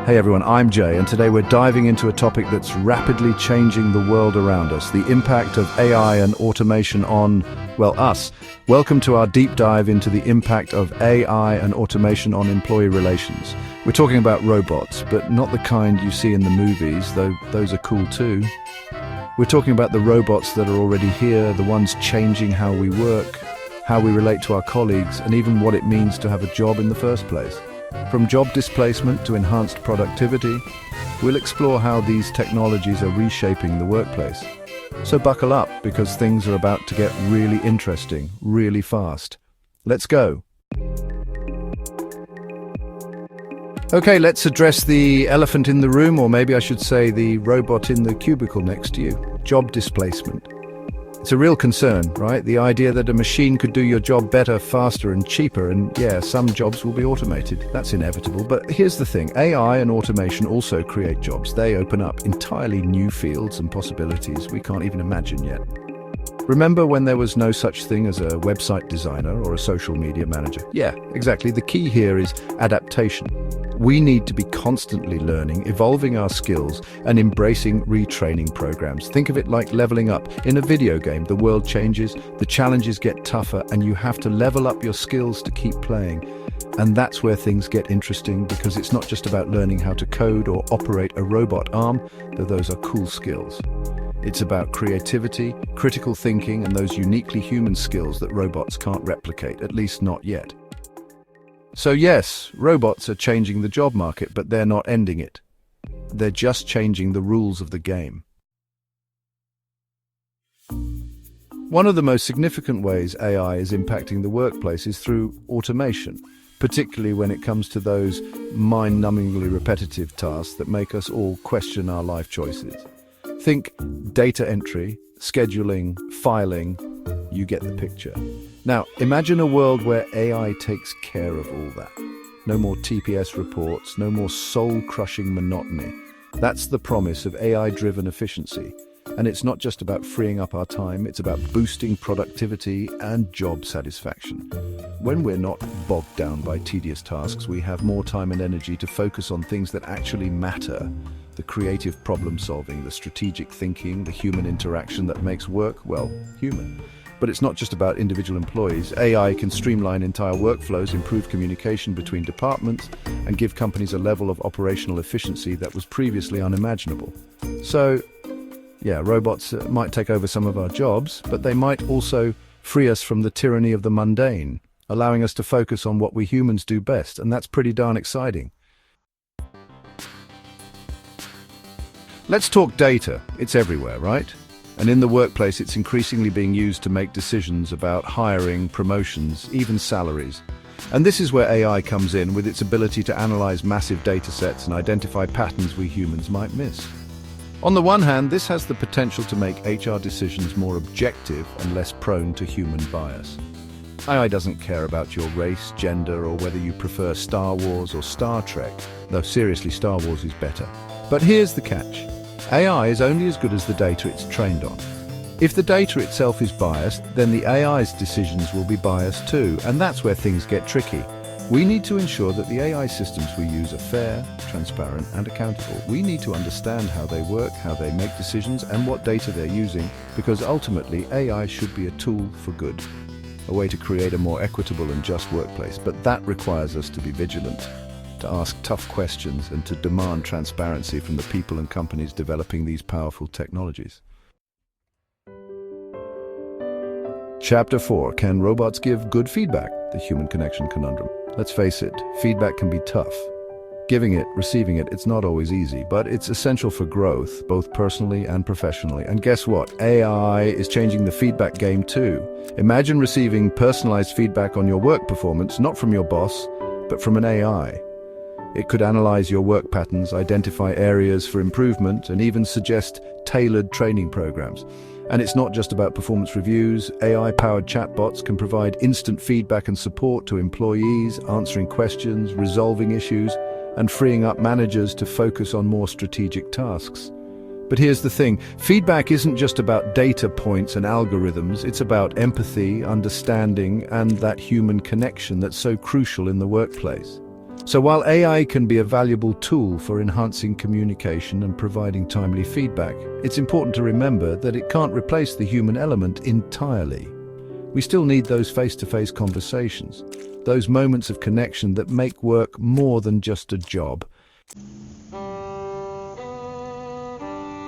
Hey everyone, I'm Jay, and today we're diving into a topic that's rapidly changing the world around us, the impact of AI and automation on, well, us. Welcome to our deep dive into the impact of AI and automation on employee relations. We're talking about robots, but not the kind you see in the movies, though those are cool too. We're talking about the robots that are already here, the ones changing how we work, how we relate to our colleagues, and even what it means to have a job in the first place. From job displacement to enhanced productivity, we'll explore how these technologies are reshaping the workplace. So buckle up, because things are about to get really interesting, really fast. Let's go. Okay, let's address the elephant in the room, or maybe I should say the robot in the cubicle next to you. Job displacement. It's a real concern, right? The idea that a machine could do your job better, faster and cheaper, and yeah, some jobs will be automated. That's inevitable. But here's the thing, AI and automation also create jobs. They open up entirely new fields and possibilities we can't even imagine yet. Remember when there was no such thing as a website designer or a social media manager? Yeah, exactly. The key here is adaptation. We need to be constantly learning, evolving our skills, and embracing retraining programs. Think of it like leveling up. In a video game, the world changes, the challenges get tougher, and you have to level up your skills to keep playing. And that's where things get interesting, because it's not just about learning how to code or operate a robot arm, though those are cool skills. It's about creativity, critical thinking, and those uniquely human skills that robots can't replicate, at least not yet. So yes, robots are changing the job market, but they're not ending it. They're just changing the rules of the game. One of the most significant ways AI is impacting the workplace is through automation, particularly when it comes to those mind-numbingly repetitive tasks that make us all question our life choices. Think data entry, scheduling, filing, you get the picture. Now, imagine a world where AI takes care of all that. No more TPS reports, no more soul-crushing monotony. That's the promise of AI-driven efficiency. And it's not just about freeing up our time, it's about boosting productivity and job satisfaction. When we're not bogged down by tedious tasks, we have more time and energy to focus on things that actually matter. The creative problem-solving, the strategic thinking, the human interaction that makes work, well, human. But it's not just about individual employees. AI can streamline entire workflows, improve communication between departments, and give companies a level of operational efficiency that was previously unimaginable. So, yeah, robots might take over some of our jobs, but they might also free us from the tyranny of the mundane, allowing us to focus on what we humans do best, and that's pretty darn exciting. Let's talk data. It's everywhere, right? And in the workplace, it's increasingly being used to make decisions about hiring, promotions, even salaries. And this is where AI comes in, with its ability to analyze massive data sets and identify patterns we humans might miss. On the one hand, this has the potential to make HR decisions more objective and less prone to human bias. AI doesn't care about your race, gender, or whether you prefer Star Wars or Star Trek, though seriously, Star Wars is better. But here's the catch. AI is only as good as the data it's trained on. If the data itself is biased, then the AI's decisions will be biased too, and that's where things get tricky. We need to ensure that the AI systems we use are fair, transparent, and accountable. We need to understand how they work, how they make decisions, and what data they're using, because ultimately AI should be a tool for good, a way to create a more equitable and just workplace. But that requires us to be vigilant, to ask tough questions, and to demand transparency from the people and companies developing these powerful technologies. Chapter 4. Can robots give good feedback? The human connection conundrum. Let's face it, feedback can be tough. Giving it, receiving it, it's not always easy, but it's essential for growth, both personally and professionally. And guess what? AI is changing the feedback game too. Imagine receiving personalized feedback on your work performance, not from your boss, but from an AI. It could analyze your work patterns, identify areas for improvement, and even suggest tailored training programs. And it's not just about performance reviews. AI-powered chatbots can provide instant feedback and support to employees, answering questions, resolving issues, and freeing up managers to focus on more strategic tasks. But here's the thing, feedback isn't just about data points and algorithms, it's about empathy, understanding, and that human connection that's so crucial in the workplace. So while AI can be a valuable tool for enhancing communication and providing timely feedback, it's important to remember that it can't replace the human element entirely. We still need those face-to-face conversations, those moments of connection that make work more than just a job.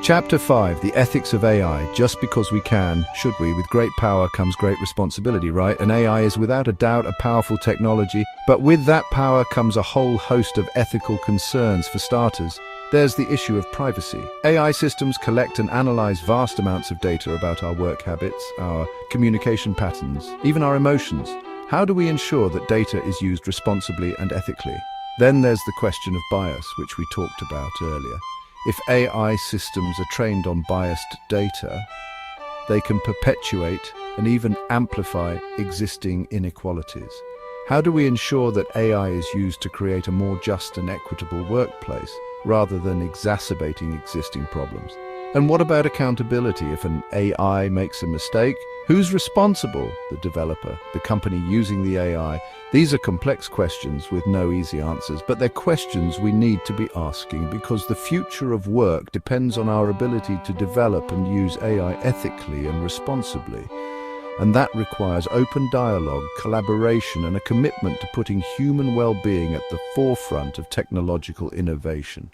Chapter 5, The Ethics of AI. Just because we can, should we? With great power comes great responsibility, right? And AI is without a doubt a powerful technology, but with that power comes a whole host of ethical concerns. For starters, there's the issue of privacy. AI systems collect and analyze vast amounts of data about our work habits, our communication patterns, even our emotions. How do we ensure that data is used responsibly and ethically? Then there's the question of bias, which we talked about earlier. If AI systems are trained on biased data, they can perpetuate and even amplify existing inequalities. How do we ensure that AI is used to create a more just and equitable workplace, rather than exacerbating existing problems? And what about accountability? If an AI makes a mistake, who's responsible? The developer, the company using the AI? These are complex questions with no easy answers, but they're questions we need to be asking because the future of work depends on our ability to develop and use AI ethically and responsibly. And that requires open dialogue, collaboration, and a commitment to putting human well-being at the forefront of technological innovation.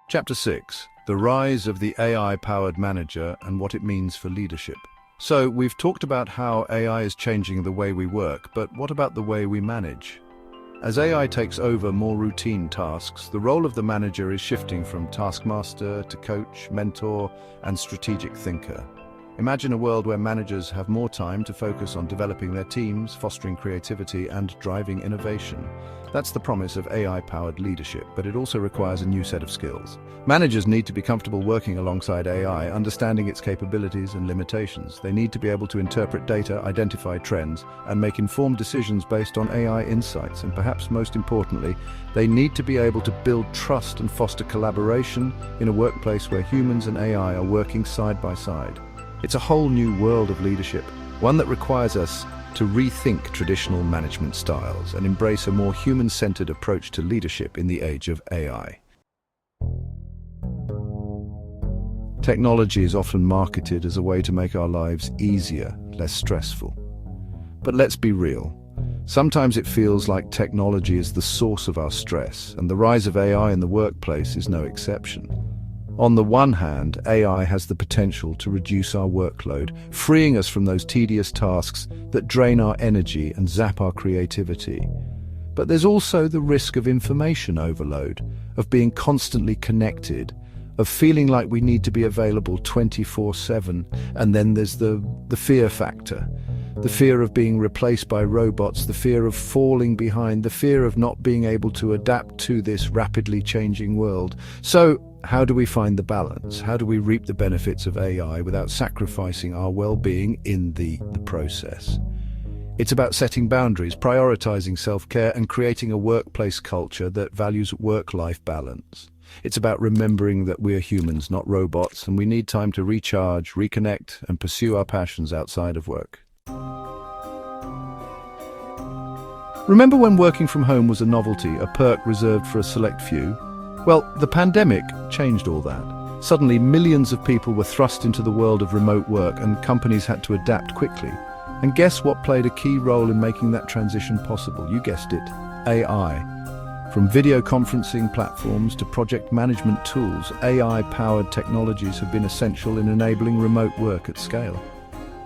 Chapter 6. The Rise of the AI-Powered Manager and What It Means for Leadership. So, we've talked about how AI is changing the way we work, but what about the way we manage? As AI takes over more routine tasks, the role of the manager is shifting from taskmaster to coach, mentor, and strategic thinker. Imagine a world where managers have more time to focus on developing their teams, fostering creativity, and driving innovation. That's the promise of AI-powered leadership, but it also requires a new set of skills. Managers need to be comfortable working alongside AI, understanding its capabilities and limitations. They need to be able to interpret data, identify trends, and make informed decisions based on AI insights. And perhaps most importantly, they need to be able to build trust and foster collaboration in a workplace where humans and AI are working side by side. It's a whole new world of leadership, one that requires us to rethink traditional management styles and embrace a more human-centered approach to leadership in the age of AI. Technology is often marketed as a way to make our lives easier, less stressful. But let's be real. Sometimes it feels like technology is the source of our stress, and the rise of AI in the workplace is no exception. On the one hand, AI has the potential to reduce our workload, freeing us from those tedious tasks that drain our energy and zap our creativity. But there's also the risk of information overload, of being constantly connected, of feeling like we need to be available 24/7, and then there's the fear factor. The fear of being replaced by robots, the fear of falling behind, the fear of not being able to adapt to this rapidly changing world. So, how do we find the balance? How do we reap the benefits of AI without sacrificing our well-being in the process? It's about setting boundaries, prioritizing self-care, and creating a workplace culture that values work-life balance. It's about remembering that we're humans, not robots, and we need time to recharge, reconnect, and pursue our passions outside of work. Remember when working from home was a novelty, a perk reserved for a select few? Well, the pandemic changed all that. Suddenly, millions of people were thrust into the world of remote work, and companies had to adapt quickly. And guess what played a key role in making that transition possible? You guessed it, AI. From video conferencing platforms to project management tools, AI-powered technologies have been essential in enabling remote work at scale.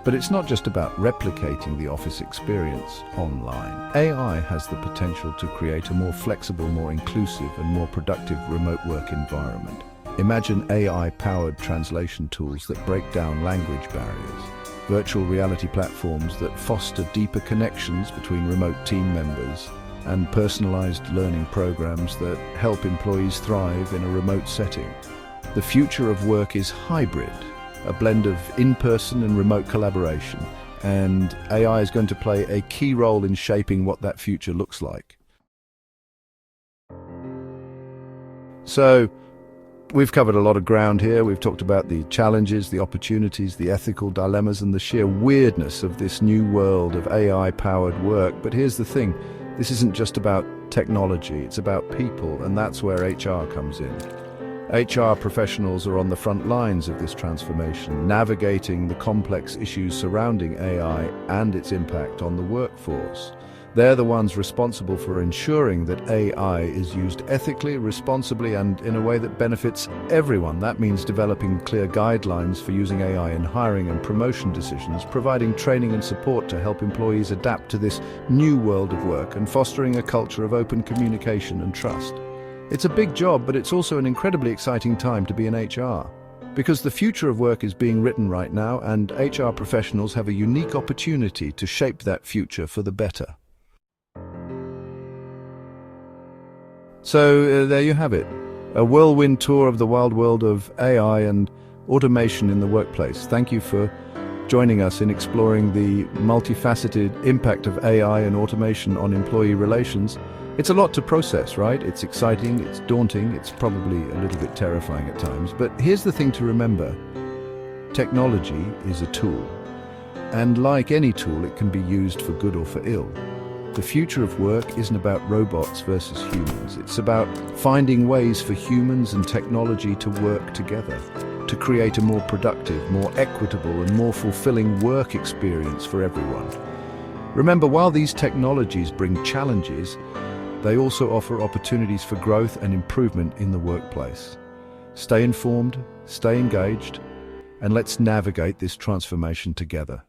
But it's not just about replicating the office experience online. AI has the potential to create a more flexible, more inclusive, and more productive remote work environment. Imagine AI-powered translation tools that break down language barriers, virtual reality platforms that foster deeper connections between remote team members, and personalized learning programs that help employees thrive in a remote setting. The future of work is hybrid, a blend of in-person and remote collaboration, and AI is going to play a key role in shaping what that future looks like. So, We've covered a lot of ground here. We've talked about the challenges, the opportunities, the ethical dilemmas, and the sheer weirdness of this new world of AI-powered work. But here's the thing, this isn't just about technology, it's about people, and that's where HR comes in. HR professionals are on the front lines of this transformation, navigating the complex issues surrounding AI and its impact on the workforce. They're the ones responsible for ensuring that AI is used ethically, responsibly, and in a way that benefits everyone. That means developing clear guidelines for using AI in hiring and promotion decisions, providing training and support to help employees adapt to this new world of work, and fostering a culture of open communication and trust. It's a big job, but it's also an incredibly exciting time to be in HR. Because the future of work is being written right now, and HR professionals have a unique opportunity to shape that future for the better. So there you have it, a whirlwind tour of the wild world of AI and automation in the workplace. Thank you for joining us in exploring the multifaceted impact of AI and automation on employee relations. It's a lot to process, right? It's exciting, it's daunting, it's probably a little bit terrifying at times. But here's the thing to remember. Technology is a tool. And like any tool, it can be used for good or for ill. The future of work isn't about robots versus humans. It's about finding ways for humans and technology to work together, to create a more productive, more equitable, and more fulfilling work experience for everyone. Remember, while these technologies bring challenges, they also offer opportunities for growth and improvement in the workplace. Stay informed, stay engaged, and let's navigate this transformation together.